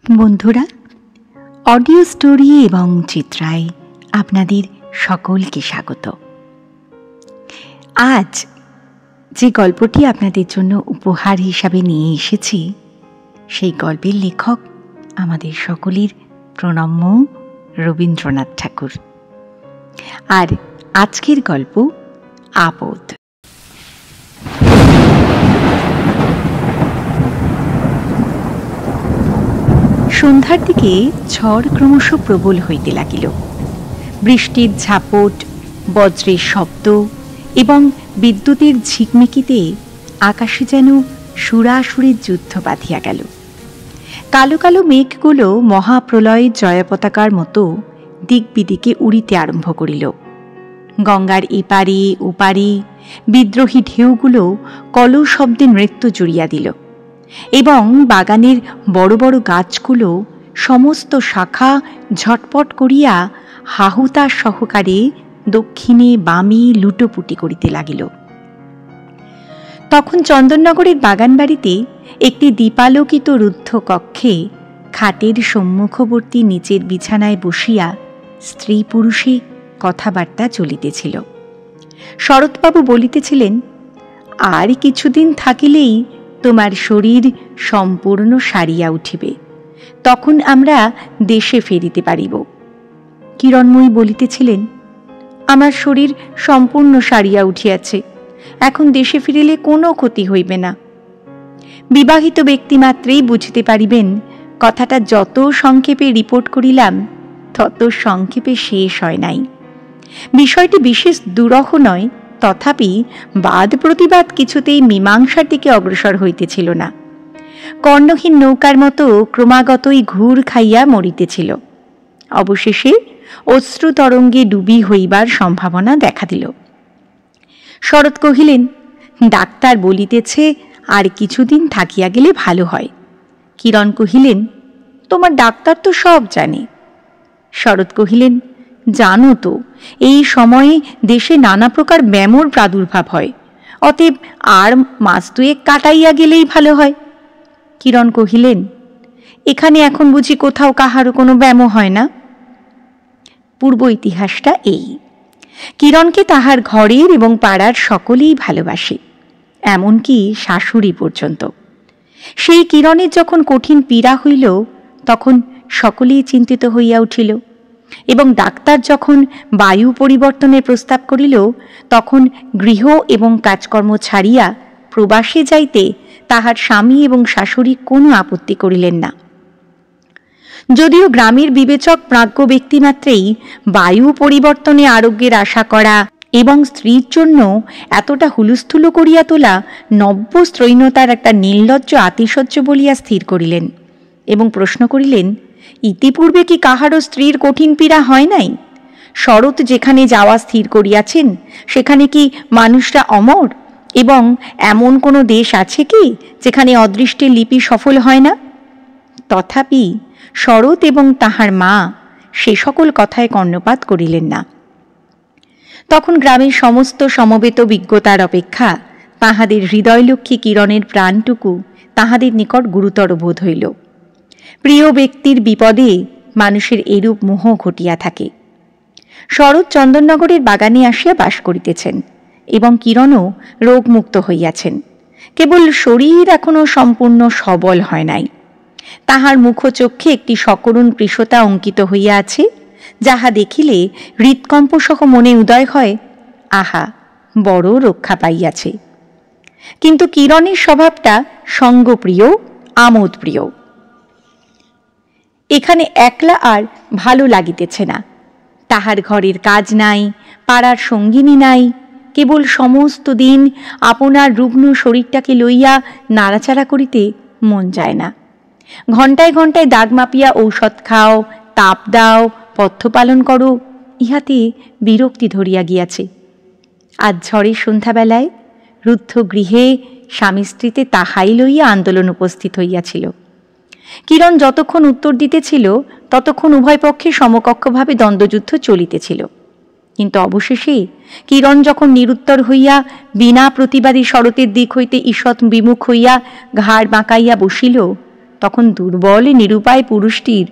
বন্ধুরা, audio story এবং চিত্রায় আপনাদের সকলকে স্বাগত। আজ যে গল্পটি আপনাদের জন্য উপহার হিসাবে নিয়ে এসেছি, সেই গল্পের লেখক আমাদের সকলের প্রণম্য রবীন্দ্রনাথ ঠাকুর। আর আজকের গল্প আপদ। সন্ধ্যার দিকে ঝড় ক্রমশ প্রবল হইতে লাগিল। বৃষ্টির ঝাপট, বজ্রের শব্দ এবং বিদ্যুতের ঝিকমিকিতে আকাশে যেন সুরাসুরের যুদ্ধ বাঁধিয়া গেল। কালো কালো মেঘগুলো মহাপ্রলয়ের জয়পতাকার মতো দিক বিদিকে উড়িতে আরম্ভ করিল। গঙ্গার এপারে ওপারে বিদ্রোহী ঢেউগুলো কল শব্দে নৃত্য জুড়িয়া দিল এবং বাগানের বড় বড় গাছগুলো সমস্ত শাখা ঝটপট করিয়া হাহুতার সহকারে দক্ষিণে বামে লুটোপুটি করিতে লাগিল। তখন চন্দননগরের বাগানবাড়িতে একটি দীপালোকিত রুদ্ধ কক্ষে খাটের সম্মুখবর্তী নিচের বিছানায় বসিয়া স্ত্রী পুরুষে কথাবার্তা চলিতেছিল। শরৎবাবু বলিতেছিলেন, আর কিছুদিন থাকিলেই তোমার শরীর সম্পূর্ণ সারিয়া উঠিবে, তখন আমরা দেশে ফিরিতে পারিব। কিরণময়ী বলিতেছিলেন, আমার শরীর সম্পূর্ণ সারিয়া উঠিয়াছে, এখন দেশে ফিরিলে কোনো ক্ষতি হইবে না। বিবাহিত ব্যক্তিমাত্রেই বুঝিতে পারিবেন, কথাটা যত সংক্ষেপে রিপোর্ট করিলাম তত সংক্ষেপে শেষ হয় নাই। বিষয়টি বিশেষ দুরূহ নয়, তথাপি বাদ প্রতিবাদ কিছুতেই মীমাংসার দিকে অগ্রসর হইতেছিল না। কর্ণহীন নৌকার মতো ক্রমাগতই ঘুর খাইয়া মরিতেছিল। অবশেষে অশ্রু তরঙ্গে ডুবি হইবার সম্ভাবনা দেখা দিল। শরৎ কহিলেন, ডাক্তার বলিতেছে আর কিছুদিন থাকিয়া গেলে ভালো হয়। কিরণ কহিলেন, তোমার ডাক্তার তো সব জানে। শরৎ কহিলেন, জানো তো, এই সময়ে দেশে নানা প্রকার ব্যামোর প্রাদুর্ভাব হয়, অতএব আর মাস দুয়েক কাটাইয়া গেলেই ভালো হয়। কিরণ কহিলেন, এখানে এখন বুঝি কোথাও কাহারও কোনো ব্যামো হয় না? পূর্ব ইতিহাসটা এই। কিরণকে তাহার ঘরের এবং পাড়ার সকলেই ভালোবাসে, এমনকি শাশুড়ি পর্যন্ত। সেই কিরণের যখন কঠিন পীড়া হইল, তখন সকলেই চিন্তিত হইয়া উঠিল এবং ডাক্তার যখন বায়ু পরিবর্তনের প্রস্তাব করিল, তখন গৃহ এবং কাজকর্ম ছাড়িয়া প্রবাসে যাইতে তাহার স্বামী এবং শাশুড়ি কোনো আপত্তি করিলেন না। যদিও গ্রামের বিবেচক প্রাজ্ঞ ব্যক্তিমাত্রেই বায়ু পরিবর্তনে আরোগ্যের আশা করা এবং স্ত্রীর জন্য এতটা হুলস্থুলো করিয়া তোলা নব্য স্ত্রৈণতার একটা নির্লজ্জ আতিশয্য বলিয়া স্থির করিলেন এবং প্রশ্ন করিলেন, ইতিপূর্বে কি কাহারও স্ত্রীর কঠিন পীড়া হয় নাই? শরৎ যেখানে যাওয়া স্থির করিয়াছেন, সেখানে কি মানুষরা অমর? এবং এমন কোনো দেশ আছে কি যেখানে অদৃষ্টের লিপি সফল হয় না? তথাপি শরৎ এবং তাহার মা সে সকল কথায় কর্ণপাত করিলেন না। তখন গ্রামের সমস্ত সমবেত বিজ্ঞতার অপেক্ষা তাহাদের হৃদয়লক্ষ্মী কিরণের প্রাণটুকু তাহাদের নিকট গুরুতর বোধ হইল। প্রিয় ব্যক্তির বিপদে মানুষের এরূপ মোহ ঘটিয়া থাকে। শরৎ চন্দননগরের বাগানে আসিয়া বাস করিতেছেন এবং কিরণও রোগমুক্ত হইয়াছেন, কেবল শরীর এখনো সম্পূর্ণ সবল হয় নাই। তাহার মুখচক্ষে একটি সকরুণ কৃশতা অঙ্কিত হইয়া আছে, যাহা দেখিলে হৃৎকম্প সহ মনে উদয় হয়, আহা, বড় রক্ষা পাইয়াছে। কিন্তু কিরণের স্বভাবটা সঙ্গপ্রিয়, আমোদপ্রিয়। এখানে একলা আর ভালো লাগিতেছে না। তাহার ঘরের কাজ নাই, পাড়ার সঙ্গিনী নাই, কেবল সমস্ত দিন আপনার রুগ্ন শরীরটাকে লইয়া নাড়াচাড়া করিতে মন যায় না। ঘণ্টায় ঘণ্টায় দাগ মাপিয়া ঔষধ খাও, তাপ দাও, পথ্য পালন করো, ইহাতে বিরক্তি ধরিয়া গিয়াছে। আজ ঝড়ের সন্ধ্যাবেলায় রুদ্ধ গৃহে স্বামী স্ত্রীতে তাহাই লইয়া আন্দোলন উপস্থিত হইয়াছিল। কিরণ যতক্ষণ উত্তর দিতেছিল, ততক্ষণ উভয় পক্ষে সমকক্ষভাবে দ্বন্দ্বযুদ্ধ চলিতেছিল। কিন্তু অবশেষে কিরণ যখন নিরুত্তর হইয়া বিনা প্রতিবাদী শরতের দিক হইতে ঈষৎ বিমুখ হইয়া ঘাড় বাঁকাইয়া বসিল, তখন দুর্বল নিরুপায় পুরুষটির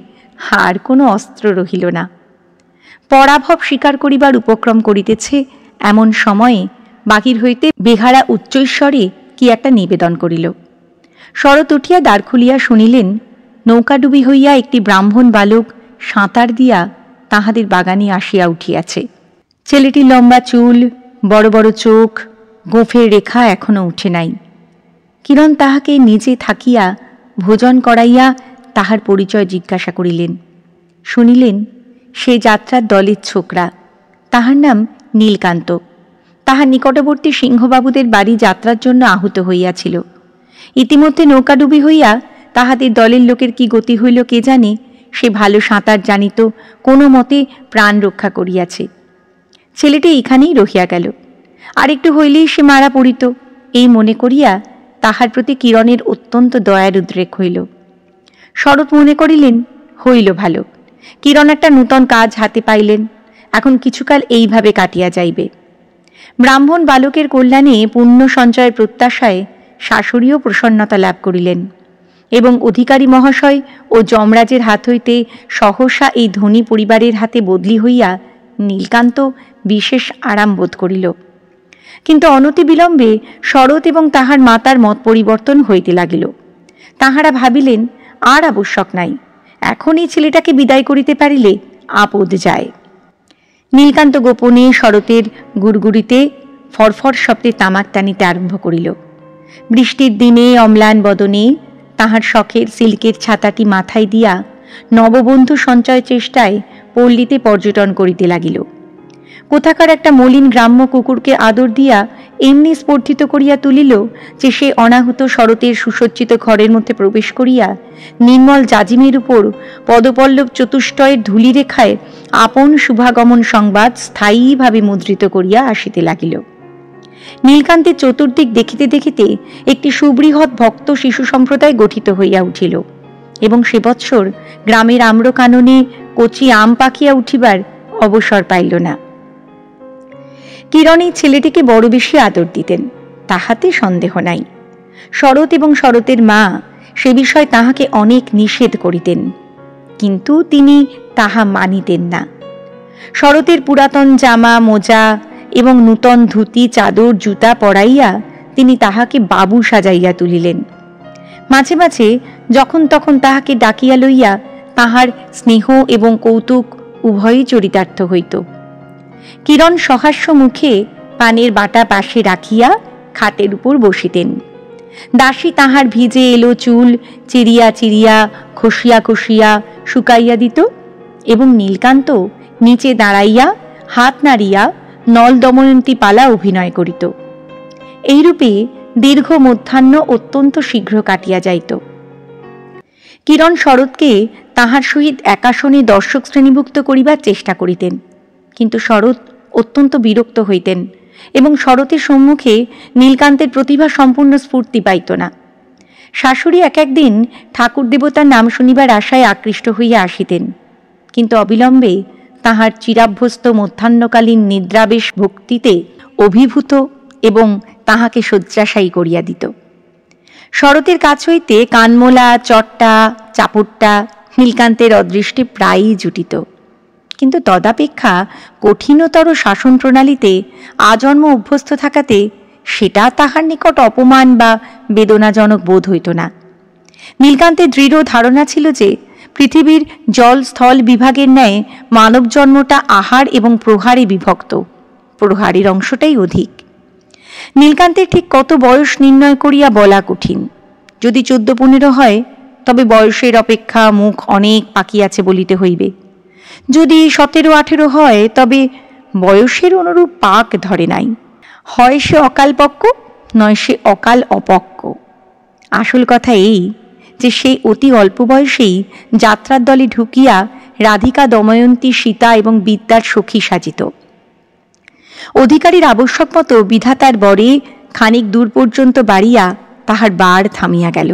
আর কোনো অস্ত্র রহিল না। পরাভব স্বীকার করিবার উপক্রম করিতেছে এমন সময়ে বাহির হইতে বেহারা উচ্চৈস্বরে কি একটা নিবেদন করিল। শরৎ উঠিয়া দ্বার খুলিয়া শুনিলেন, নৌকাডুবি হইয়া একটি ব্রাহ্মণ বালক সাঁতার দিয়া তাহাদের বাগানে আসিয়া উঠিয়াছে। ছেলেটির লম্বা চুল, বড় বড় চোখ, গোঁফের রেখা এখনো উঠে নাই। কিরণ তাহাকে নিজে থাকিয়া ভোজন করাইয়া তাহার পরিচয় জিজ্ঞাসা করিলেন। শুনিলেন সে যাত্রার দলের ছোকরা, তাহার নাম নীলকান্ত। তাহার নিকটবর্তী সিংহবাবুদের বাড়ি যাত্রার জন্য আহত হইয়াছিল। ইতিমধ্যে নৌকাডুবি হইয়া তাহাদের দলের লোকের কি গতি হইল কে জানে। সে ভালো সাঁতার জানিত, কোনো মতে প্রাণ রক্ষা করিয়াছে। ছেলেটি এখানেই রহিয়া গেল, আরেকটু হইলেই সে মারা পড়িত, এই মনে করিয়া তাহার প্রতি কিরণের অত্যন্ত দয়ার উদ্রেক হইল। শরৎ মনে করিলেন, হইল ভালো, কিরণ একটা নূতন কাজ হাতে পাইলেন, এখন কিছুকাল এইভাবে কাটিয়া যাইবে। ব্রাহ্মণ বালকের কল্যাণে পুণ্য সঞ্চয়ের প্রত্যাশায় শাশুড়িও প্রসন্নতা লাভ করিলেন এবং অধিকারী মহাশয় ও যমরাজের হাত হইতে সহসা এই ধনী পরিবারের হাতে বদলি হইয়া নীলকান্ত বিশেষ আরাম বোধ করিল। কিন্তু অনতি বিলম্বে শরৎ এবং তাহার মাতার মত পরিবর্তন হইতে লাগিল। তাহারা ভাবিলেন, আর আবশ্যক নাই, এখন এই ছেলেটাকে বিদায় করিতে পারিলে আপদ যায়। নীলকান্ত গোপনে শরতের গুড়গুড়িতে ফরফর শব্দে তামাক টানিতে আরম্ভ করিল। বৃষ্টির দিনে অম্লান বদনে তাহার শখের সিল্কের ছাতাটি মাথায় দিয়া নববন্ধু সঞ্চয় চেষ্টায় পল্লীতে পর্যটন করিতে লাগিল। কোথাকার একটা মলিন গ্রাম্য কুকুরকে আদর দিয়া এমনি স্পর্ধিত করিয়া তুলিল যে সে অনাহুত শরতের সুসজ্জিত ঘরের মধ্যে প্রবেশ করিয়া নির্মল জাজিমের উপর পদপল্লব চতুষ্টয়ের ধূলিরেখায় আপন শুভাগমন সংবাদ স্থায়ীভাবে মুদ্রিত করিয়া আসিতে লাগিল। নীলকান্তের চতুর্দিক দেখিতে দেখিতে একটি সুবৃহৎ ভক্ত শিশু সম্প্রদায় গঠিত হইয়া উঠিল এবং সে বৎসর গ্রামের আম্রকাননে কচি আম পাকিয়া উঠিবার অবসর পাইল না। কিরণ এই ছেলেটিকে বড় বেশি আদর দিতেন, তাহাতে সন্দেহ নাই। শরৎ এবং শরতের মা সে বিষয়ে তাহাকে অনেক নিষেধ করিতেন, কিন্তু তিনি তাহা মানিতেন না। শরতের পুরাতন জামা মোজা এবং নূতন ধুতি চাদর জুতা পরাইয়া তিনি তাহাকে বাবু সাজাইয়া তুলিলেন। মাঝে মাঝে যখন তখন তাহাকে ডাকিয়া লইয়া তাহার স্নেহ এবং কৌতুক উভয়ই চরিতার্থ হইত। কিরণ সহাস্য মুখে পানের বাটা পাশে রাখিয়া খাটের উপর বসিতেন। দাসী তাহার ভিজে এলো চুল চিরিয়া চিরিয়া খসিয়া খসিয়া শুকাইয়া দিত এবং নীলকান্ত নিচে দাঁড়াইয়া হাত নাড়িয়া নল দময়ন্তী পালা অভিনয় করিত। এইরূপে দীর্ঘ মধ্যাহ্ন অত্যন্ত শীঘ্র কাটিয়া যাইত। কিরণ শরৎকে তাহার সহিত একাসনে দর্শক শ্রেণীভুক্ত করিবার চেষ্টা করিতেন, কিন্তু শরৎ অত্যন্ত বিরক্ত হইতেন এবং শরতের সম্মুখে নীলকান্তের প্রতিভা সম্পূর্ণ স্ফূর্তি পাইত না। শাশুড়ি এক একদিন ঠাকুর দেবতার নাম শুনিবার আশায় আকৃষ্ট হইয়া আসিতেন, কিন্তু অবিলম্বে তাহার চিরাভ্যস্ত মধ্যাহ্নকালীন নিদ্রাবেশ ভক্তিতে অভিভূত এবং তাহাকে শয্যাশায়ী করিয়া দিত। শরতের কাছ হইতে কানমোলা চট্টা চাপড়টা নীলকান্তের অদৃষ্টে প্রায়ই জুটিত, কিন্তু তদাপেক্ষা কঠিনতর শাসন প্রণালীতে আজন্ম অভ্যস্ত থাকাতে সেটা তাহার নিকট অপমান বা বেদনাজনক বোধ হইত না। নীলকান্তের দৃঢ় ধারণা ছিল যে পৃথিবীর জল স্থল বিভাগের ন্যায় মানব জন্মটা আহার এবং প্রহারে বিভক্ত, প্রহারের অংশটাই অধিক। নীলকান্তের ঠিক কত বয়স নির্ণয় করিয়া বলা কঠিন। যদি 14-15 হয় তবে বয়সের অপেক্ষা মুখ অনেক পাকিয়াছে বলিতে হইবে। যদি 17-18 হয় তবে বয়সের অনুরূপ পাক ধরে নাই। হয় সে অকালপক্ক, নয় সে অকাল অপক্ক। আসল কথা এই যে সেই অতি অল্প বয়সেই যাত্রার দলে ঢুকিয়া রাধিকা দময়ন্তী সীতা এবং বিদ্যার সখী সাজিত। অধিকারীর আবশ্যক মতো বিধাতার বরে খানিক দূর পর্যন্ত বাড়িয়া তাহার বার থামিয়া গেল।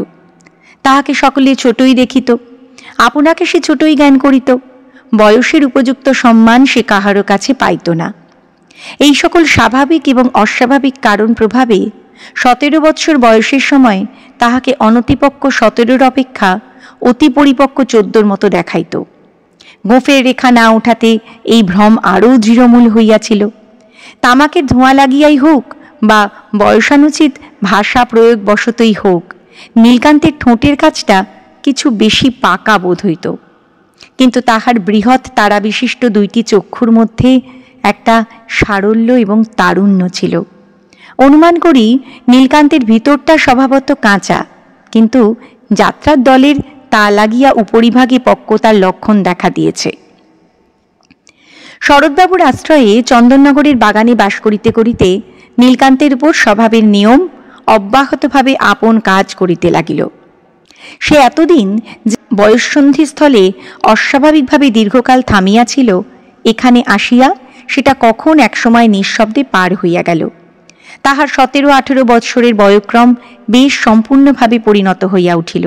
তাহাকে সকলে ছোটই দেখিত, আপনাকে সে ছোটই জ্ঞান করিত। বয়সের উপযুক্ত সম্মান সে কাহারও কাছে পাইত না। এই সকল স্বাভাবিক এবং অস্বাভাবিক কারণ প্রভাবে 17 বৎসর বয়সের সময় তাহাকে অনতিপক্ক 17 অপেক্ষা অতি পরিপক্ক 14 মতো দেখাইত। গোঁফের রেখা না ওঠাতে এই ভ্রম আরও দৃঢ়মূল হইয়াছিল। তামাকের ধোঁয়া লাগিয়াই হোক বা বয়সানুচিত ভাষা প্রয়োগ বশতই হোক, নীলকান্তের ঠোঁটের কাজটা কিছু বেশি পাকা বোধ হইত। কিন্তু তাহার বৃহৎ তারাবিশিষ্ট 2টি চক্ষুর মধ্যে একটা সারল্য এবং তারুণ্য ছিল। অনুমান করি নীলকান্তের ভিতরটা স্বভাবত কাঁচা, কিন্তু যাত্রার দলের তা লাগিয়া উপরিভাগে পক্কতার লক্ষণ দেখা দিয়েছে। শরৎবাবুর আশ্রয়ে চন্দননগরের বাগানে বাস করিতে করিতে নীলকান্তের উপর স্বভাবের নিয়ম অব্যাহতভাবে আপন কাজ করিতে লাগিল। সে এতদিন বয়ঃসন্ধিস্থলে অস্বাভাবিকভাবে দীর্ঘকাল থামিয়াছিল, এখানে আসিয়া সেটা কখন একসময় নিঃশব্দে পার হইয়া গেল। তাহার 17-18 বৎসরের বয়ক্রম বেশ সম্পূর্ণভাবে পরিণত হইয়া উঠিল।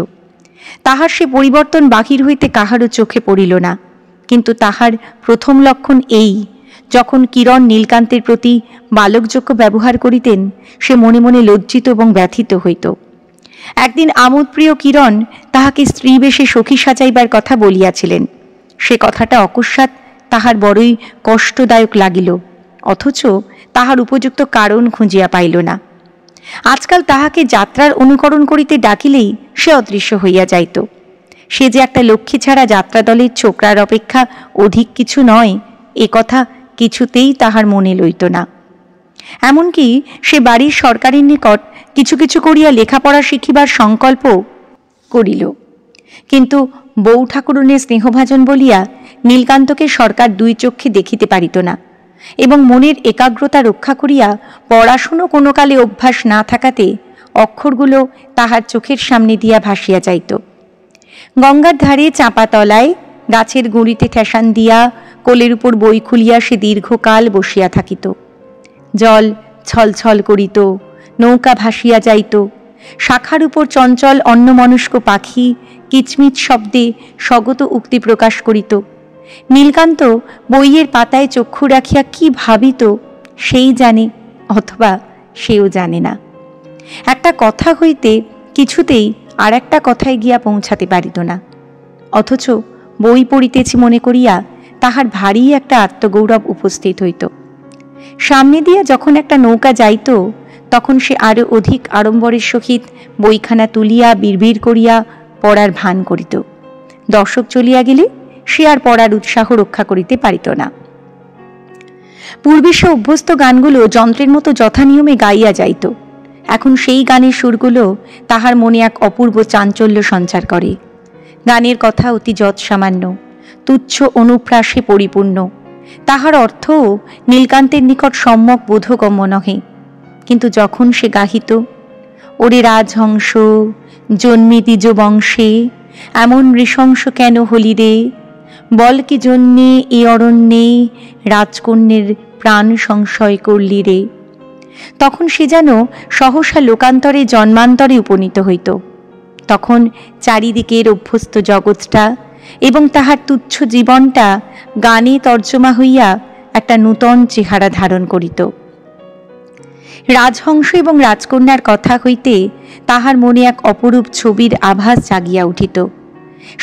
তাহার সে পরিবর্তন বাহির হইতে কাহারও চোখে পড়িল না, কিন্তু তাহার প্রথম লক্ষণ এই, যখন কিরণ নীলকান্তের প্রতি বালকযোগ্য ব্যবহার করিতেন সে মনে মনে লজ্জিত এবং ব্যথিত হইত। একদিন আমোদপ্রিয় কিরণ তাহাকে স্ত্রী বেশে সখী সাজাইবার কথা বলিয়াছিলেন। সে কথাটা অকস্মাৎ তাহার বড়ই কষ্টদায়ক লাগিল, অথচ তাহার উপযুক্ত কারণ খুঁজিয়া পাইল না। আজকাল তাহাকে যাত্রার অনুকরণ করিতে ডাকিলেই সে অদৃশ্য হইয়া যাইত। সে যে একটা লক্ষ্মী ছাড়া যাত্রা দলের ছোকরার অপেক্ষা অধিক কিছু নয়, এ কথা কিছুতেই তাহার মনে লইত না। এমনকি সে বাড়ির সরকারের নিকট কিছু কিছু করিয়া লেখাপড়া শিখিবার সংকল্প করিল, কিন্তু বউ ঠাকুরুনের স্নেহভাজন বলিয়া নীলকান্তকে সরকার 2 চক্ষে দেখিতে পারিত না, এবং মনের একাগ্রতা রক্ষা করিয়া পড়াশুনো কোনো কালে অভ্যাস না থাকাতে অক্ষরগুলো তাহার চোখের সামনে দিয়া ভাসিয়া যাইত। গঙ্গার ধারে চাঁপা তলায় গাছের গুঁড়িতে ঠেসান দিয়া কোলের উপর বই খুলিয়া সে দীর্ঘকাল বসিয়া থাকিত। জল ছলছল করিত, নৌকা ভাসিয়া যাইত, শাখার উপর চঞ্চল অন্যমনস্ক পাখি কিচমিচ শব্দে স্বগত উক্তি প্রকাশ করিত। নীলকান্ত বইয়ের পাতায় চক্ষু রাখিয়া কি ভাবিত সেই জানে, অথবা সেও জানে না। একটা কথা হইতে কিছুতেই আর একটা কথায় গিয়া পৌঁছাতে পারিত না, অথচ বই পড়িতেছি মনে করিয়া তাহার ভারী একটা আত্মগৌরব উপস্থিত হইত। সামনে দিয়া যখন একটা নৌকা যাইত, তখন সে আরো অধিক আড়ম্বরের সহিত বইখানা তুলিয়া বিড়বিড় করিয়া পড়ার ভান করিত। দর্শক চলিয়া গেলে সে আর পড়ার উৎসাহ রক্ষা করিতে পারিত না। পূর্বে সে অভ্যস্ত গানগুলো যন্ত্রের মতো যথানিয়মে গাইয়া যাইত। এখন সেই গানের সুরগুলো তাহার মনে এক অপূর্ব চাঞ্চল্য সঞ্চার করে। গানের কথা অতি যৎসামান্য, তুচ্ছ অনুপ্রাসে পরিপূর্ণ। তাহার অর্থও নীলকান্তের নিকট সম্যক বোধগম্য নহে, কিন্তু যখন সে গাহিত, ওরে রাজহংস জন্মে দ্বিজ বংশে, এমন নৃশংস কেন হলি রে, বল কি জন্যে এ অরণ্যে, রাজকন্যের প্রাণ সংশয় করলি রে, তখন সে যেন সহসা লোকান্তরে জন্মান্তরে উপনীত হইত। তখন চারিদিকের অভ্যস্ত জগৎটা এবং তাহার তুচ্ছ জীবনটা গানে তর্জমা হইয়া একটা নূতন চেহারা ধারণ করিত। রাজহংস এবং রাজকন্যার কথা হইতে তাহার মনে এক অপরূপ ছবির আভাস জাগিয়া উঠিত।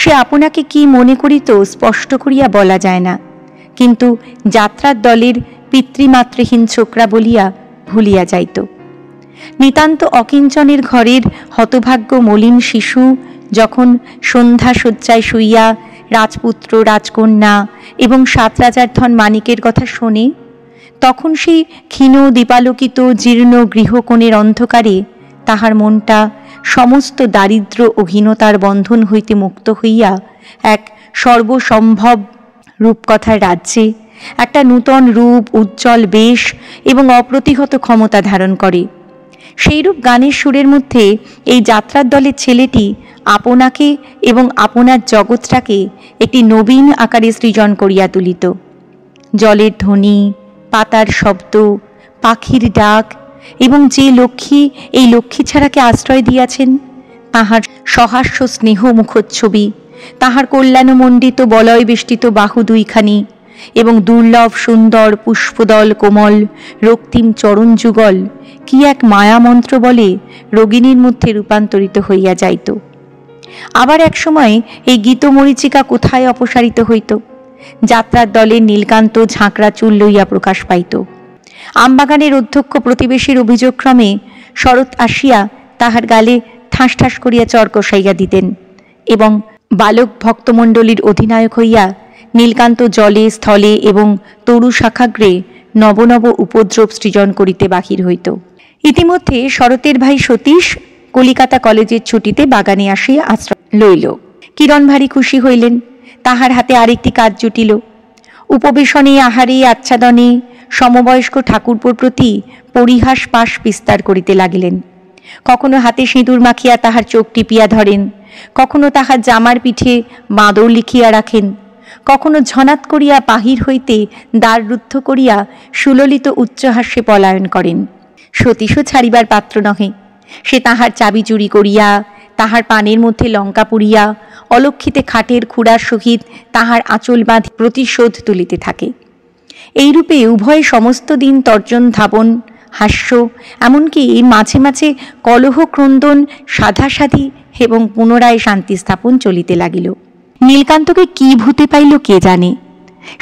সে আপনাকে কি মনে করিত স্পষ্ট করিয়া বলা যায় না, কিন্তু যাত্রার দলের পিতৃমাতৃহীন ছোকরা বলিয়া ভুলিয়া যাইত। নিতান্ত অকিঞ্চনের ঘরের হতভাগ্য মলিন শিশু যখন সন্ধ্যা শয্যায় শুইয়া রাজপুত্র রাজকন্যা এবং 7 রাজার ধন মানিকের কথা শোনে, তখন সেই ক্ষীণ দীপালোকিত জীর্ণ গৃহকোণের অন্ধকারে তাহার মনটা সমস্ত দারিদ্র ও হীনতার বন্ধন হইতে মুক্ত হইয়া এক সর্বসম্ভব রূপকথার রাজ্যে একটা নূতন রূপ, উজ্জ্বল বেশ এবং অপ্রতিহত ক্ষমতা ধারণ করে। সেইরূপ গানের সুরের মধ্যে এই যাত্রার দলের ছেলেটি আপনাকে এবং আপনার জগৎটাকে একটি নবীন আকারে সৃজন করিয়া তুলিত। জলের ধ্বনি, পাতার শব্দ, পাখির ডাক এবং যে লক্ষ্মী এই লক্ষ্মী ছাড়াকে আশ্রয় দিয়াছেন, তাহার সহাস্য স্নেহ মুখচ্ছবি, তাহার কল্যাণমণ্ডিত বলয় বেষ্টিত বাহু দুইখানি, এবং দুর্লভ সুন্দর পুষ্পদল কোমল রক্তিম চরণ যুগল কি এক মায়ামন্ত্র বলে রোগিণীর মধ্যে রূপান্তরিত হইয়া যাইত। আবার এক সময় এই গীতমরীচিকা কোথায় অপসারিত হইত। যাত্রার দলে নীলকান্ত ঝাঁকড়া চুল লইয়া প্রকাশ পাইত। আমবাগানের অধ্যক্ষ প্রতিবেশীর অভিযোগক্রমে শরৎ আসিয়া তাহার গালে ঠাস ঠাস করিয়া চর কষাইয়া দিতেন এবং বালক ভক্তমণ্ডলীর অধিনায়ক হইয়া নীলকান্ত জলে স্থলে এবং তরু শাখাগ্রে নব নব উপদ্রব সৃজন করিতে বাহির হইত। ইতিমধ্যে শরতের ভাই সতীশ কলিকাতা কলেজের ছুটিতে বাগানে আসিয়া আশ্রয় লইল। কিরণ ভারী খুশি হইলেন। তাহার হাতে আরেকটি কাজ জুটিল। উপবেশনে আহারে আচ্ছাদনে সমবয়স্ক ঠাকুরপোর প্রতি পরিহাস পাশ বিস্তার করিতে লাগিলেন। কখনো হাতে সিঁদুর মাখিয়া তাহার চোখ টিপিয়া ধরেন, কখনো তাহার জামার পিঠে বাঁদর লিখিয়া রাখেন, কখনো ঝনাত করিয়া বাহির হইতে দ্বার রুদ্ধ করিয়া সুললিত উচ্চহাস্যে পলায়ন করেন। সতীশও ছাড়িবার পাত্র নহে। সে তাহার চাবি চুরি করিয়া, তাহার পানের মধ্যে লঙ্কা পুড়িয়া, অলক্ষিতে খাটের খুঁড়ার সহিত তাহার আঁচল বাঁধি প্রতিশোধ তুলিতে থাকে। এইরূপে উভয়ে সমস্ত দিন তর্জন ধাবন হাস্য, এমনকি মাঝে মাঝে কলহ ক্রন্দন সাধাসাধি এবং পুনরায় শান্তি স্থাপন চলিতে লাগিল। নীলকান্তকে কি ভূতে পাইল কে জানে।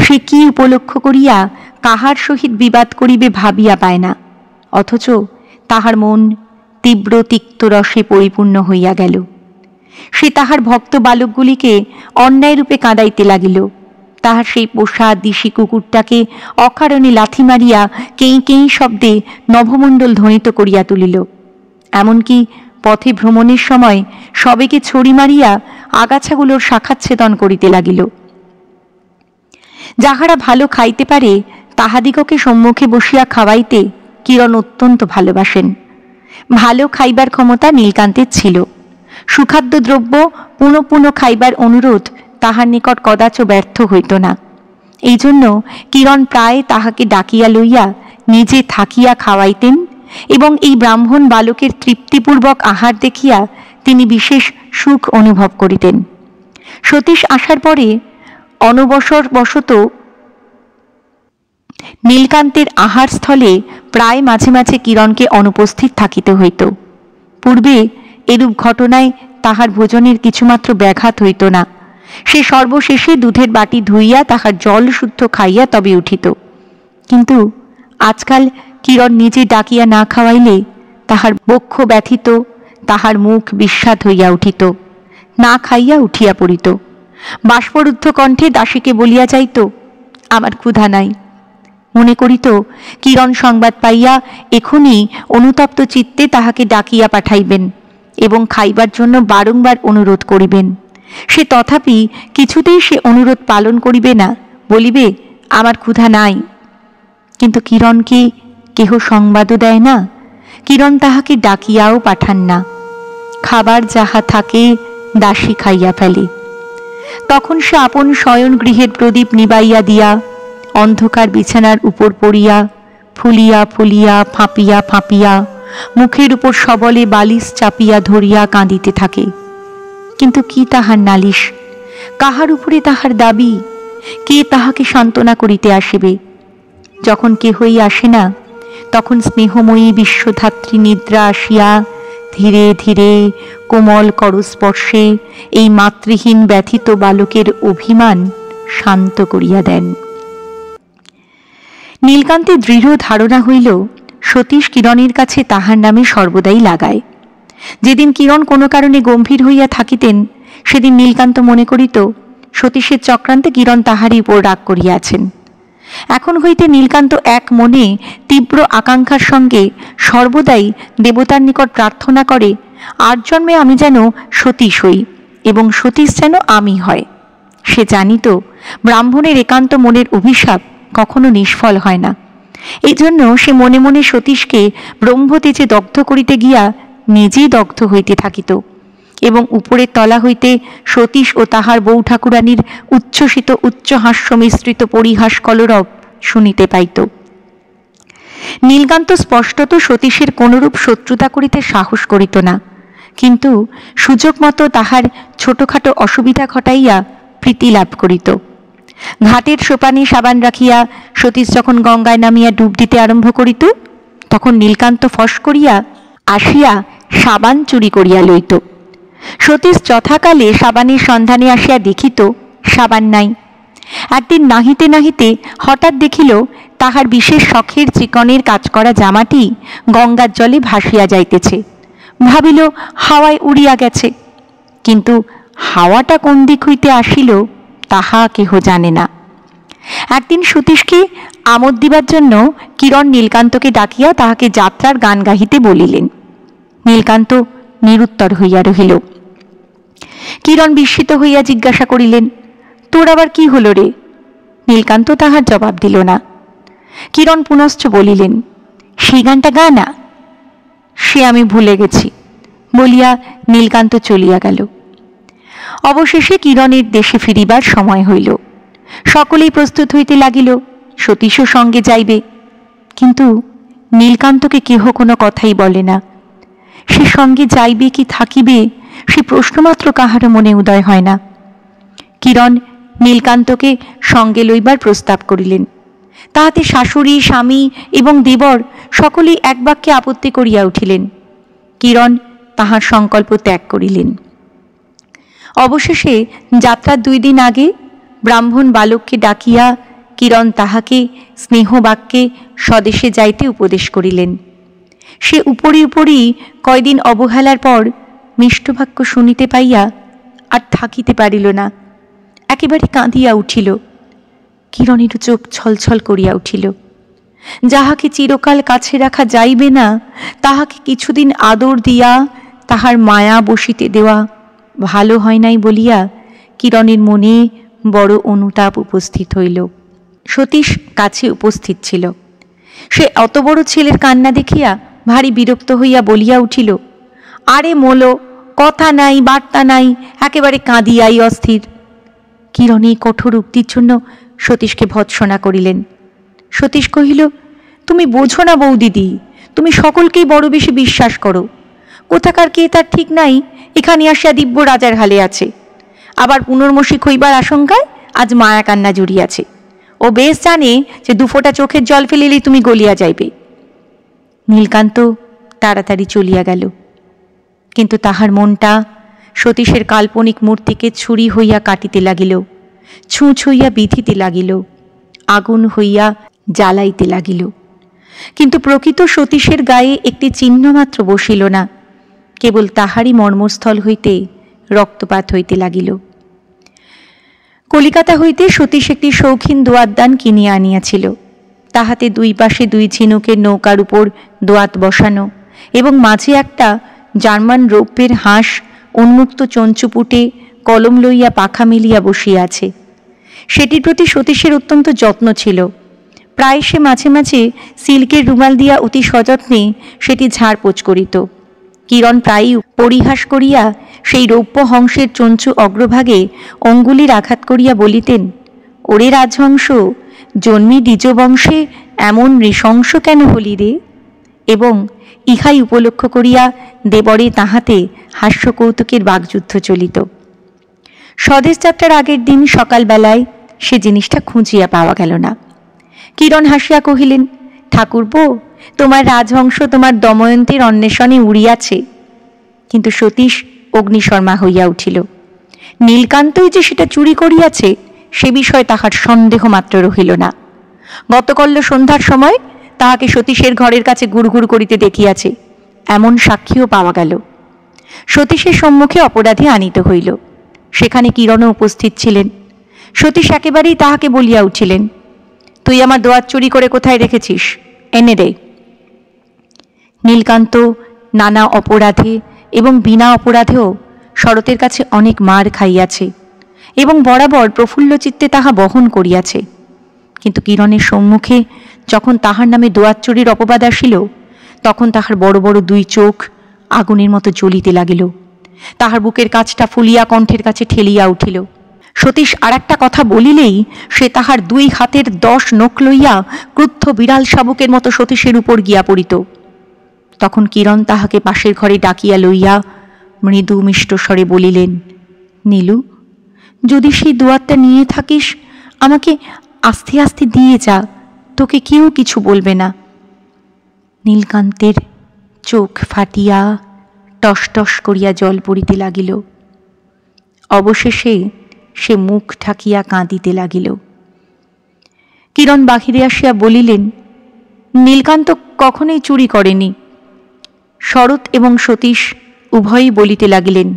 সে কি উপলক্ষ করিয়া কাহার সহিত বিবাদ করিবে ভাবিয়া পায় না, অথচ তাহার মন তীব্র তিক্ত রসে পরিপূর্ণ হইয়া গেল। সে তাহার ভক্ত বালকগুলিকে অন্যায় রূপে কাঁদাইতে লাগিল। তাহার সেই পোষা দিশি কুকুরটাকে অকারণে লাথি মারিয়া কেই কেই শব্দে নভমণ্ডল ধ্বনিত করিয়া তুলিল। এমনকি পথে ভ্রমণের সময় সবেকে ছড়ি মারিয়া আগাছাগুলোর শাখাচ্ছেদন করিতে লাগিল। যাহারা ভালো খাইতে পারে তাহাদিগকে সম্মুখে বসিয়া খাওয়াইতে কিরণ অত্যন্ত ভালোবাসেন। ভালো খাইবার ক্ষমতা নীলকান্তের ছিল। সুখাদ্য দ্রব্য পুনঃ পুনঃ খাইবার অনুরোধ তাহার নিকট কদাচ ব্যর্থ হইত না। এই জন্য কিরণ প্রায় তাহাকে ডাকিয়া লইয়া নিজে থাকিয়া খাওয়াইতেন এবং এই ব্রাহ্মণ বালকের তৃপ্তিপূর্বক আহার দেখিয়া তিনি বিশেষ সুখ অনুভব করিতেন। সতীশ আসার পরে অনবসরবশত নীলকান্তের আহার স্থলে প্রায় মাঝে মাঝে কিরণকে অনুপস্থিত থাকিতে হইত। পূর্বে এরূপ ঘটনায় তাহার ভোজনের কিছুমাত্র ব্যাঘাত হইত না। সে সর্বশেষে দুধের বাটি ধুইয়া তাহার জল শুদ্ধ খাইয়া তবে উঠিত। কিন্তু আজকাল কিরণ নিজে ডাকিয়া না খাওয়াইলে তাহার বক্ষ ব্যথিত, তাহার মুখ বিস্বাদ হইয়া উঠিত, না খাইয়া উঠিয়া পড়িত। বাষ্পরুদ্ধ কণ্ঠে দাসীকে বলিয়া যাইত, আমার ক্ষুধা নাই। মনে করিত কিরণ সংবাদ পাইয়া এখনই অনুতপ্ত চিত্তে তাহাকে ডাকিয়া পাঠাইবেন এবং খাইবার জন্য বারংবার অনুরোধ করিবেন। সে তথাপি কিছুতেই সে অনুরোধ পালন করিবে না, বলিবে আমার ক্ষুধা নাই। কিন্তু কিরণকে কেহ সংবাদও দেয় না। কিরণ তাহাকে ডাকিয়াও পাঠান না। খাবার যাহা থাকে দাসী খাইয়া ফেলে। তখন সে আপন শয়ন গৃহের প্রদীপ নিবাইয়া দিয়া অন্ধকার বিছানার উপর পড়িয়া ফুলিয়া ফুলিয়া ফাঁপিয়া ফাঁপিয়া মুখের উপর সবলে বালিশ চাপিয়া ধরিয়া কাঁদিতে থাকে। কিন্তু কি তাহার নালিশ, কাহার উপরে তাহার দাবি, কে তাহাকে সান্ত্বনা করিতে আসিবে? যখন কেহই আসে না, তখন স্নেহময়ী বিশ্বধাত্রী নিদ্রা আসিয়া ধীরে ধীরে কোমল করস্পর্শে এই মাতৃহীন ব্যথিত বালকের অভিমান শান্ত করিয়া দেন। নীলকান্তের দৃঢ় ধারণা হইল সতীশ কিরণের কাছে তাহার নামে সর্বদাই লাগায়। যেদিন কিরণ কোনো কারণে গম্ভীর হইয়া থাকিতেন, সেদিন নীলকান্ত মনে করিত সতীশের চক্রান্তে কিরণ তাহারই উপর রাগ করিয়াছেন। এখন হইতে নীলকান্ত এক মনে তীব্র আকাঙ্ক্ষার সঙ্গে সর্বদাই দেবতার নিকট প্রার্থনা করে, আর জন্মে আমি যেন সতীশ হই এবং সতীশ যেন আমি হয়। সে জানিত ব্রাহ্মণের একান্ত মনের অভিশাপ কখনো নিষ্ফল হয় না। এই জন্য সে মনে মনে সতীশকে ব্রহ্মতেজে দগ্ধ করিতে গিয়া নিজেই দগ্ধ হইতে থাকিত এবং উপরের তলা হইতে সতীশ ও তাহার বউ ঠাকুরানীর উচ্ছ্বসিত উচ্চ হাস্য মিশ্রিত পরিহাস কলরব শুনিতে পাইত। নীলকান্ত স্পষ্টত সতীশের কোনরূপ শত্রুতা করিতে সাহস করিত না, কিন্তু সুযোগ মতো তাহার ছোটখাটো অসুবিধা ঘটাইয়া প্রীতি লাভ করিত। ঘাটের সোপানে সাবান রাখিয়া সতীশ যখন গঙ্গায় নামিয়া ডুব দিতে আরম্ভ করিত, তখন নীলকান্ত ফস করিয়া আসিয়া সাবান চুরি করিয়া লইত। সতীশ যথাকালে সাবানের সন্ধানে আসিয়া দেখিত সাবান নাই। একদিন নাহিতে নাহিতে হঠাৎ দেখিল তাহার বিশেষ শখের চিকনের কাজ করা জামাটি গঙ্গার জলে ভাসিয়া যাইতেছে। ভাবিল হাওয়ায় উড়িয়া গেছে, কিন্তু হাওয়াটা কোন দিক হইতে আসিল তাহা কেহ জানে না। একদিন সতীশকে আমোদ দিবার জন্য কিরণ নীলকান্তকে ডাকিয়া তাহাকে যাত্রার গান গাহিতে বলিলেন। নীলকান্ত নিরুত্তর হইয়া রহিল। কিরণ বিস্মিত হইয়া জিজ্ঞাসা করিলেন, তোর আবার কি হল রে? নীলকান্ত তাহার জবাব দিল না। কিরণ পুনশ্চ বলিলেন, সেই গানটা গা না। সে আমি ভুলে গেছি বলিয়া নীলকান্ত চলিয়া গেল। অবশেষে কিরণের দেশে ফিরিবার সময় হইল। সকলেই প্রস্তুত হইতে লাগিল, সতীশও সঙ্গে যাইবে। কিন্তু নীলকান্তকে কেহ কোনো কথাই বলে না। সে সঙ্গে যাইবে কি থাকিবে সে প্রশ্নমাত্র কাহারও মনে উদয় হয় না। কিরণ নীলকান্তকে সঙ্গে লইবার প্রস্তাব করিলেন। তাহাতে শাশুড়ি, স্বামী এবং দেবর সকলেই এক বাক্যে আপত্তি করিয়া উঠিলেন। কিরণ তাহার সংকল্প ত্যাগ করিলেন। অবশেষে যাত্রার 2 দিন আগে ব্রাহ্মণ বালককে ডাকিয়া কিরণ তাহাকে স্নেহবাক্যে স্বদেশে যাইতে উপদেশ করিলেন। সে উপরি উপরি কয়দিন অবহেলার পর মিষ্টবাক্য শুনিতে পাইয়া আর থাকিতে পারিল না, একেবারে কাঁদিয়া উঠিল। কিরণের চোখ ছলছল করিয়া উঠিল। যাহাকে চিরকাল কাছে রাখা যাইবে না তাহাকে কিছুদিন আদর দিয়া তাহার মায়া বসিতে দেওয়া ভালো হয় নাই বলিয়া কিরণের মনে বড় অনুতাপ উপস্থিত হইল। সতীশ কাছে উপস্থিত ছিল। সে অত বড় ছেলের কান্না দেখিয়া ভারী বিরক্ত হইয়া বলিয়া উঠিল, আরে মোলো, কথা নাই বার্তা নাই, একেবারে কাঁদিয়াই অস্থির। কিরণ এই কঠোর উক্তির জন্য সতীশকে ভৎসনা করিলেন। সতীশ কহিল, তুমি বোঝো না বৌদিদি, তুমি সকলকেই বড় বেশি বিশ্বাস করো। কোথাকার কে তার ঠিক নাই, এখানে আসিয়া দিব্য রাজার হালে আছে। আবার পুনর্মসিক হইবার আশঙ্কায় আজ মায়া কান্না জুড়িয়াছে। ও বেশ জানে যে 2 ফোঁটা চোখের জল ফেলিলেই তুমি গলিয়া যাইবে। নীলকান্ত তাড়াতাড়ি চলিয়া গেল। কিন্তু তাহার মনটা সতীশের কাল্পনিক মূর্তিকে ছুরি হইয়া কাটিতে লাগিল, ছুঁচ হইয়া বিধিতে লাগিল, আগুন হইয়া জ্বালাইতে লাগিল। কিন্তু প্রকৃত সতীশের গায়ে একটি চিহ্ন মাত্র বসিল না, কেবল তাহারই মর্মস্থল হইতে রক্তপাত হইতে লাগিল। কলিকাতা হইতে সতীশ একটি শৌখিন দোয়াতদান কিনিয়া আনিয়াছিল। তাহাতে 2 পাশে 2 ঝিনুকের নৌকার উপর দোয়াত বসানো এবং মাঝে একটা জার্মান রৌপ্যের হাঁস উন্মুক্ত চঞ্চুপুটে কলম লইয়া পাখা মিলিয়া বসিয়া আছে। সেটির প্রতি সতীশের অত্যন্ত যত্ন ছিল। প্রায় সে মাঝে মাঝে সিল্কের রুমাল দিয়া অতি সযত্নে সেটি ঝাড়পোছ করিত। কিরণ প্রায়ই পরিহাস করিয়া সেই রৌপ্য হংসের চঞ্চু অগ্রভাগে অঙ্গুলির আঘাত করিয়া বলিতেন, ওরে রাজহংস, জন্মে দ্বিজ বংশে এমন নৃশংস কেন হলি রে? এবং ইহাই উপলক্ষ করিয়া দেবরে তাহাতে হাস্য কৌতুকের বাগযুদ্ধ চলিত। স্বদেশ যাত্রার আগের দিন সকালবেলায় সে জিনিসটা খুঁজিয়া পাওয়া গেল না। কিরণ হাসিয়া কহিলেন, ঠাকুরপো, তোমার রাজহংস তোমার দময়ন্তীর অন্বেষণে উড়িয়াছে। কিন্তু সতীশ অগ্নিশর্মা হইয়া উঠিল। নীলকান্তই যে সেটা চুরি করিয়াছে সে বিষয়ে তাহার সন্দেহ মাত্র রহিল না। গতকল্য সন্ধ্যার সময় তাহাকে সতীশের ঘরের কাছে ঘুরঘুর করিতে দেখিয়াছে, এমন সাক্ষীও পাওয়া গেল। সতীশের সম্মুখে অপরাধী আনিত হইল। সেখানে কিরণও উপস্থিত ছিলেন। সতীশ একেবারেই তাহাকে বলিয়া উঠিলেন, তুই আমার দোয়াত চুরি করে কোথায় রেখেছিস, এনে দে। নীলকান্ত নানা অপরাধে এবং বিনা অপরাধেও শরতের কাছে অনেক মার খাইয়াছে এবং বরাবর প্রফুল্ল চিত্তে তাহা বহন করিয়াছে। কিন্তু কিরণের সম্মুখে যখন তাহার নামে দোয়াত চুরির অপবাদ আসিল, তখন তাহার বড় বড় 2 চোখ আগুনের মতো জ্বলিতে লাগিল। তাহার বুকের কাছটা ফুলিয়া কণ্ঠের কাছে ঠেলিয়া উঠিল। সতীশ আর একটা কথা বলিলেই সে তাহার 2 হাতের 10 নখ লইয়া ক্রুদ্ধ বিড়াল শাবকের মতো সতীশের উপর গিয়া পড়িত। তখন কিরণ তাহাকে পাশের ঘরে ডাকিয়া লইয়া মৃদু মিষ্ট স্বরে বলিলেন, নীলু, যদি সেই দোয়াতটা নিয়ে থাকিস আমাকে আস্তে আস্তে দিয়ে যা, তোকে কেউ কিছু বলবে না। নীলকান্তের চোখ ফাটিয়া টস টস করিয়া জল পড়িতে লাগিল। অবশেষে সে মুখ ঢাকিয়া কাঁদিতে লাগিল। কিরণ বাহিরে আসিয়া বলিলেন, নীলকান্ত কখনোই চুরি করেনি। শরৎ এবং সতীশ উভয়ই বলিতে লাগিলেন,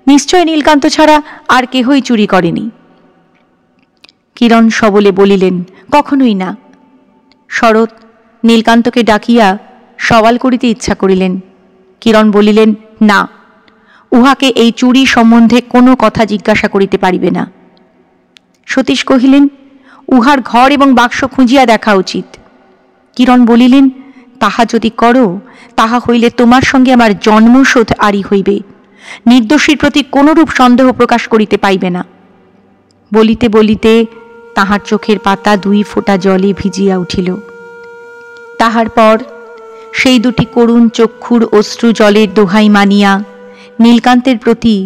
নিশ্চয় নীলকান্ত ছাড়া আর কেহই চুরি করেনি। কিরণ সবলে বলিলেন, কখনোই না। শরৎ নীলকান্তকে ডাকিয়া সওয়াল করিতে ইচ্ছা করিলেন। কিরণ বলিলেন, না, উহাকে এই চুরি সম্বন্ধে কোনো কথা জিজ্ঞাসা করিতে পারিবে না। সতীশ কহিলেন, উহার ঘর এবং বাক্স খুঁজিয়া দেখা উচিত। কিরণ বলিলেন, তাহা যদি করো, তাহা হইলে তোমার সঙ্গে আমার জন্মশোধ আরি হইবে। নির্দোষীর প্রতি কোনরূপ সন্দেহ প্রকাশ করিতে পাইবে না। বলিতে বলিতে তাহার চোখের পাতা 2 ফোঁটা জলে ভিজিয়া উঠিল। তাহার পর সেই দুটি করুণ চক্ষুর অশ্রু জলের দোহাই মানিয়া নীলকান্তের প্রতি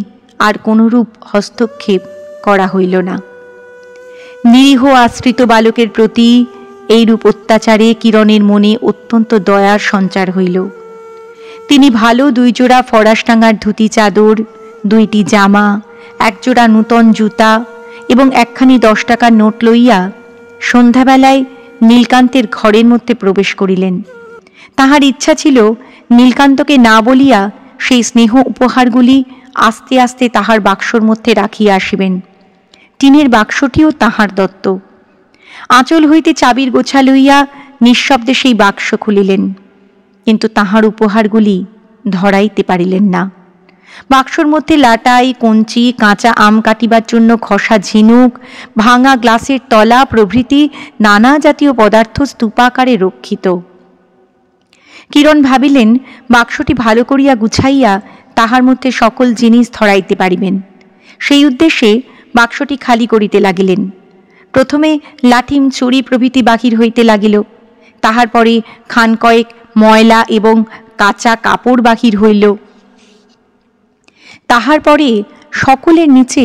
আর কোনরূপ হস্তক্ষেপ করা হইল না। নিরীহ আশ্রিত বালকের প্রতি এইরূপ অত্যাচারে কিরণের মনে অত্যন্ত দয়ার সঞ্চার হইল। তিনি ভালো 2 জোড়া ফরাসডাঙ্গার ধুতি চাদর, 2টি জামা, 1 জোড়া নূতন জুতা এবং 1খানি 10 টাকার নোট লইয়া সন্ধ্যাবেলায় নীলকান্তের ঘরের মধ্যে প্রবেশ করিলেন। তাহার ইচ্ছা ছিল নীলকান্তকে না বলিয়া সেই স্নেহ উপহারগুলি আস্তে আস্তে তাহার বাক্সর মধ্যে রাখিয়া আসিবেন। টিনের বাক্সটিও তাহার দত্ত। আঁচল হইতে চাবির গোছা লইয়া নিঃশব্দে সেই বাক্স খুলিলেন, কিন্তু তাহার উপহারগুলি ধরাইতে পারিলেন না। বাক্সর মধ্যে লাটাই, কঞ্চি, কাঁচা আম কাটিবার জন্য খসা ঝিনুক, ভাঙা গ্লাসের তলা প্রভৃতি নানা জাতীয় পদার্থ স্তূপাকারে রক্ষিত। কিরণ ভাবিলেন, বাক্সটি ভালো করিয়া গুছাইয়া তাহার মধ্যে সকল জিনিস ধরাইতে পারিবেন। সেই উদ্দেশ্যে বাক্সটি খালি করিতে লাগিলেন। প্রথমে লাঠিম, ছুরি প্রভৃতি বাহির হইতে লাগিল। তাহার পরে খান কয়েক ময়লা এবং কাঁচা কাপড় বাহির হইল। তাহার পরে সকলের নিচে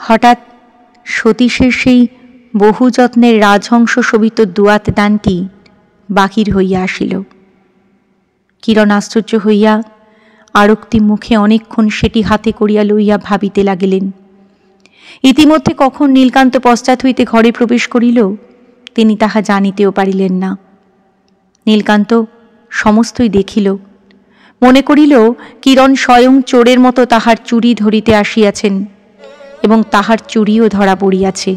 হঠাৎ সতীশের সেই বহু যত্নের রাজহংস শোভিত দুয়াত দানটি বাহির হইয়া আসিল। কিরণ আশ্চর্য হইয়া আরক্তি মুখে অনেকক্ষণ সেটি হাতে করিয়া লইয়া ভাবিতে লাগিলেন। ইতিমধ্যে কখন নীলকান্ত পশ্চাৎ হইতে ঘরে প্রবেশ করিল তিনি তাহা জানিতেও পারিলেন না। নীলকান্ত সমস্তই দেখিল, মনে করিল কিরণ স্বয়ং চোরের মতো তাহার চুরি ধরিতে আসিয়াছেন এবং তাহার চুরিও ধরা পড়িয়াছে।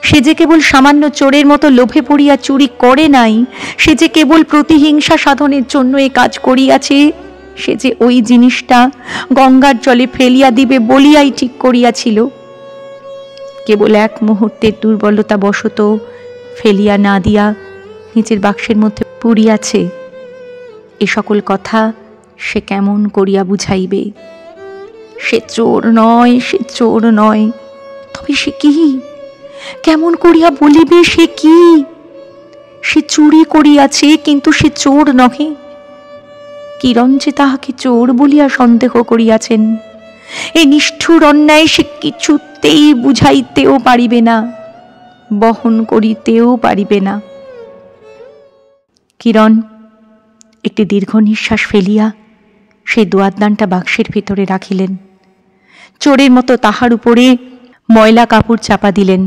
সে যে কেবল সামান্য চোরের মতো লোভে পড়িয়া চুরি করে নাই, সে যে কেবল প্রতিহিংসা সাধনের জন্য এ কাজ করিয়াছে, সে যে ওই জিনিসটা গঙ্গার জলে ফেলিয়া দিবে বলিয়াই ঠিক করিয়াছিল। কেবল 1 মুহূর্তের দুর্বলতা বশত ফেলিয়া না দিয়া নিজের বাক্সের মধ্যে পুরিয়াছে। এ সকল কথা সে কেমন করিয়া বুঝাইবে? সে চোর নয়, সে চোর নয়, তবে সে কি? কেমন করিয়া বলিবে সে কি? সে চুরি করিয়াছে, কিন্তু সে চোর নহে। কিরণ যে তাহাকে চোর বলিয়া সন্দেহ করিয়াছেন, এই নিষ্ঠুর অন্যায় সে কিছুতেই বুঝাইতেও পারিবে না, বহন করিতেও পারিবে না। কিরণ একটি দীর্ঘ নিঃশ্বাস ফেলিয়া সেই দোয়াতদানটা বাক্সের ভিতরে রাখিলেন। চোরের মতো তাহার উপরে ময়লা কাপড় চাপা দিলেন।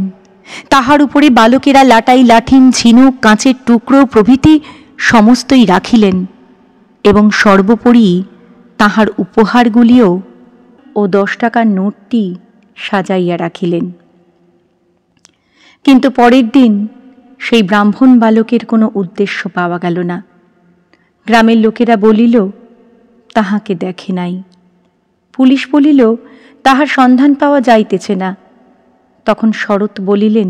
তাহার উপরে বালকেরা লাটাই, লাঠিম, ঝিনুক, কাঁচের টুকরো প্রভৃতি সমস্তই রাখিলেন এবং সর্বোপরি তাহার উপহারগুলিও ও 10 টাকার নোটটি সাজাইয়া রাখিলেন। কিন্তু পরের দিন সেই ব্রাহ্মণ বালকের কোনো উদ্দেশ্য পাওয়া গেল না। গ্রামের লোকেরা বলিল তাহাকে দেখে নাই। পুলিশ বলিল তাহার সন্ধান পাওয়া যাইতেছে না। তখন শরৎ বলিলেন,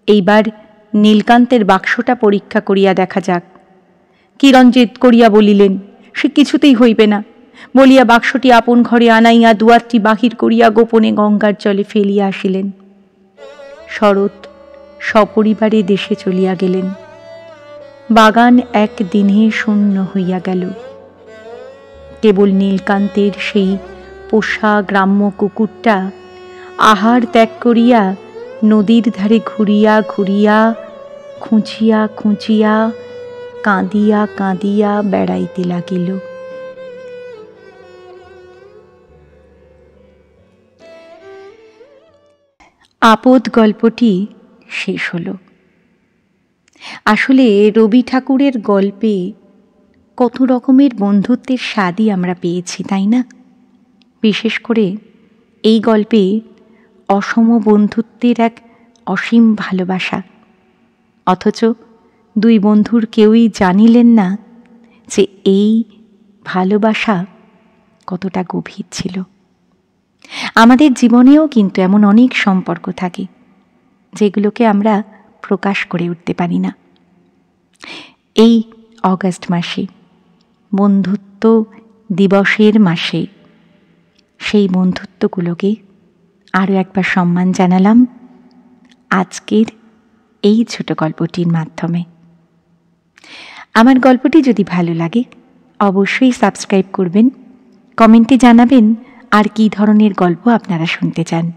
এইবার নীলকান্তের বাক্সটা পরীক্ষা করিয়া দেখা যাক। কিরণ জেদ করিয়া বলিলেন, সে কিছুতেই হইবে না বলিয়া বাক্সটি আপন ঘরে আনাইয়া দুয়ারটি বাহির করিয়া গোপনে গঙ্গার জলে ফেলিয়া আসিলেন। শরৎ সপরিবারে দেশে চলিয়া গেলেন। বাগান একদিনে শূন্য হইয়া গেল। কেবল নীলকান্তের সেই পোষা গ্রাম্য কুকুরটা আহার ত্যাগ করিয়া নদীর ধারে ঘুরিয়া ঘুরিয়া খুঁচিয়া খুঁচিয়া কাঁদিয়া কাঁদিয়া বেড়াইতে লাগিল। আপদ গল্পটি শেষ হলো। আসলে রবি ঠাকুরের গল্পে কত রকমের বন্ধুত্বের স্বাদই আমরা পেয়েছি, তাই না? বিশেষ করে এই গল্পে অসম বন্ধুত্বের এক অসীম ভালোবাসা, অথচ দুই বন্ধুর কেউই জানিলেন না যে এই ভালোবাসা কতটা গভীর ছিল। আমাদের জীবনেও কিন্তু এমন অনেক সম্পর্ক থাকে যেগুলোকে আমরা প্রকাশ করে উঠতে পারি না। এই অগাস্ট মাসে, বন্ধুত্ব দিবসের মাসে, সেই বন্ধুত্বগুলোকে আরও একবার সম্মান জানালাম আজকের এই ছোট গল্পটির মাধ্যমে। আমার গল্পটি যদি ভালো লাগে অবশ্যই সাবস্ক্রাইব করবেন, কমেন্টে জানাবেন আর কী ধরনের গল্প আপনারা শুনতে চান।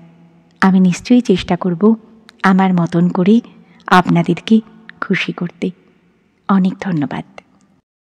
আমি নিশ্চয়ই চেষ্টা করব আমার মতন করে আপনাদেরকে খুশি করতে। অনেক ধন্যবাদ।